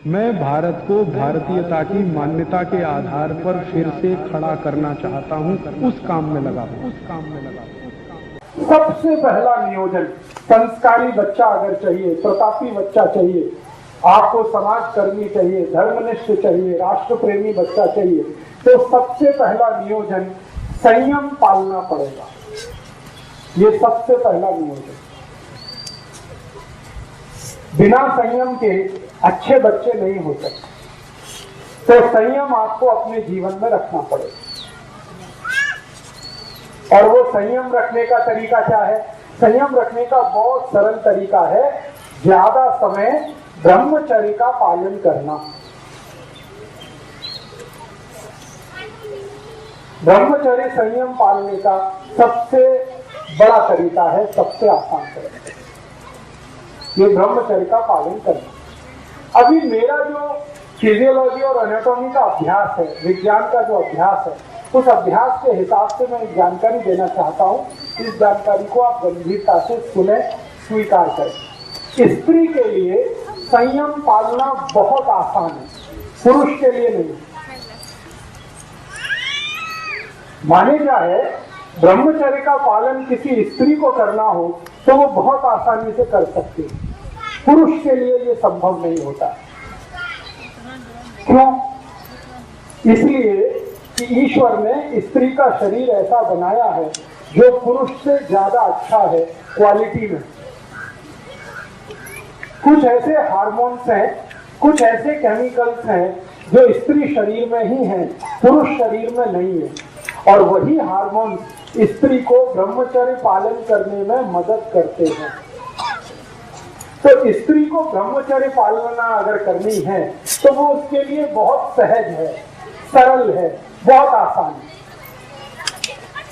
मैं भारत को भारतीयता की मान्यता के आधार पर फिर से खड़ा करना चाहता हूं, उस काम में लगा हूं। सबसे पहला नियोजन, संस्कारी बच्चा अगर चाहिए, प्रतापी बच्चा चाहिए, आपको समाज कर्मी चाहिए, धर्मनिष्ठ चाहिए, राष्ट्र प्रेमी बच्चा चाहिए, तो सबसे पहला नियोजन संयम पालना पड़ेगा। ये सबसे पहला नियोजन। बिना संयम के अच्छे बच्चे नहीं हो सकते, तो संयम आपको अपने जीवन में रखना पड़ेगा। और वो संयम रखने का तरीका क्या है? संयम रखने का बहुत सरल तरीका है, ज्यादा समय ब्रह्मचर्य का पालन करना। ब्रह्मचर्य संयम पालने का सबसे बड़ा तरीका है, सबसे आसान तरीका, ये ब्रह्मचर्य का पालन करना। अभी मेरा जो फिजियोलॉजी और एनाटॉमी का अभ्यास है, विज्ञान का जो अभ्यास है, उस अभ्यास के हिसाब से मैं एक जानकारी देना चाहता हूं। इस जानकारी को आप गंभीरता से सुने, स्वीकार करें। स्त्री के लिए संयम पालना बहुत आसान है, पुरुष के लिए नहीं। माने क्या है, ब्रह्मचर्य का पालन किसी स्त्री को करना हो तो वो बहुत आसानी से कर सकती है, पुरुष के लिए ये संभव नहीं होता। क्यों? इसलिए कि ईश्वर ने स्त्री का शरीर ऐसा बनाया है जो पुरुष से ज्यादा अच्छा है क्वालिटी में। कुछ ऐसे हार्मोन्स हैं, कुछ ऐसे केमिकल्स हैं जो स्त्री शरीर में ही हैं, पुरुष शरीर में नहीं है। और वही हार्मोन स्त्री को ब्रह्मचर्य पालन करने में मदद करते हैं। तो स्त्री को ब्रह्मचर्य पालना अगर करनी है तो वो उसके लिए बहुत सहज है, सरल है, बहुत आसान है।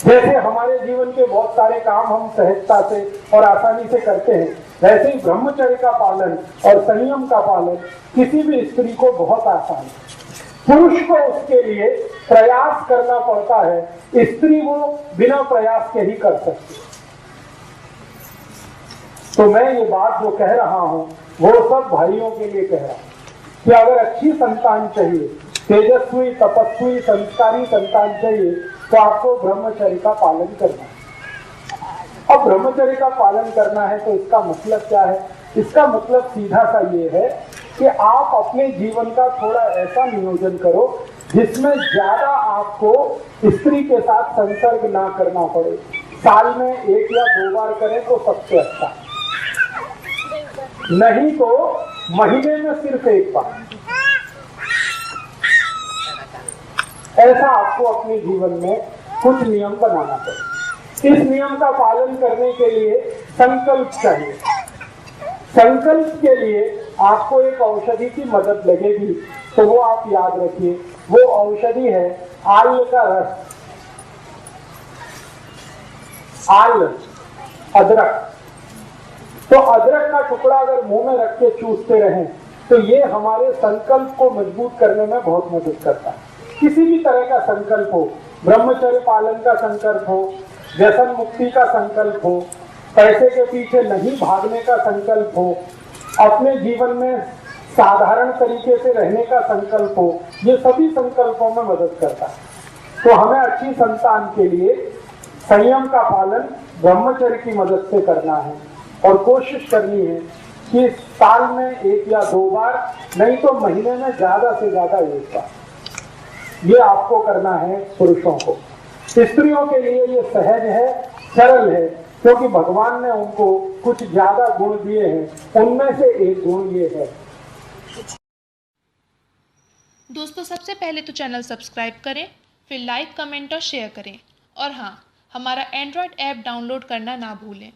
जैसे हमारे जीवन के बहुत सारे काम हम सहजता से और आसानी से करते हैं, वैसे ही ब्रह्मचर्य का पालन और संयम का पालन किसी भी स्त्री को बहुत आसान है। पुरुष को उसके लिए प्रयास करना पड़ता है, स्त्री वो बिना प्रयास के ही कर सकती है। तो मैं ये बात जो कह रहा हूं वो सब भाइयों के लिए कह रहा हूं कि अगर अच्छी संतान चाहिए, तेजस्वी, तपस्वी, संस्कारी संतान चाहिए, तो आपको ब्रह्मचर्य का पालन करना है। अब ब्रह्मचर्य का पालन करना है तो इसका मतलब क्या है? इसका मतलब सीधा सा ये है कि आप अपने जीवन का थोड़ा ऐसा नियोजन करो जिसमें ज्यादा आपको स्त्री के साथ संसर्ग ना करना पड़े। साल में 1 या 2 बार करें तो सबसे अच्छा, नहीं तो महीने में सिर्फ 1 बार। ऐसा आपको अपने जीवन में कुछ नियम बनाना पड़े। इस नियम का पालन करने के लिए संकल्प चाहिए। संकल्प के लिए आपको एक औषधि की मदद लगेगी, तो वो आप याद रखिए, वो औषधि है आल का रस। आल, अदरक। तो अदरक का टुकड़ा अगर मुंह में रख के चूसते रहें तो ये हमारे संकल्प को मजबूत करने में बहुत मदद करता है। किसी भी तरह का संकल्प हो, ब्रह्मचर्य पालन का संकल्प हो, व्यसन मुक्ति का संकल्प हो, पैसे के पीछे नहीं भागने का संकल्प हो, अपने जीवन में साधारण तरीके से रहने का संकल्प हो, ये सभी संकल्पों में मदद करता है। तो हमें अच्छी संतान के लिए संयम का पालन ब्रह्मचर्य की मदद से करना है और कोशिश करनी है कि साल में 1 या 2 बार, नहीं तो महीने में ज्यादा से ज्यादा 1 बार, ये आपको करना है पुरुषों को। स्त्रियों के लिए ये सहज है, सरल है, क्योंकि भगवान ने उनको कुछ ज्यादा गुण दिए हैं, उनमें से एक गुण ये है। दोस्तों, सबसे पहले तो चैनल सब्सक्राइब करें, फिर लाइक, कमेंट और शेयर करें। और हाँ, हमारा एंड्रॉयड ऐप डाउनलोड करना ना भूलें।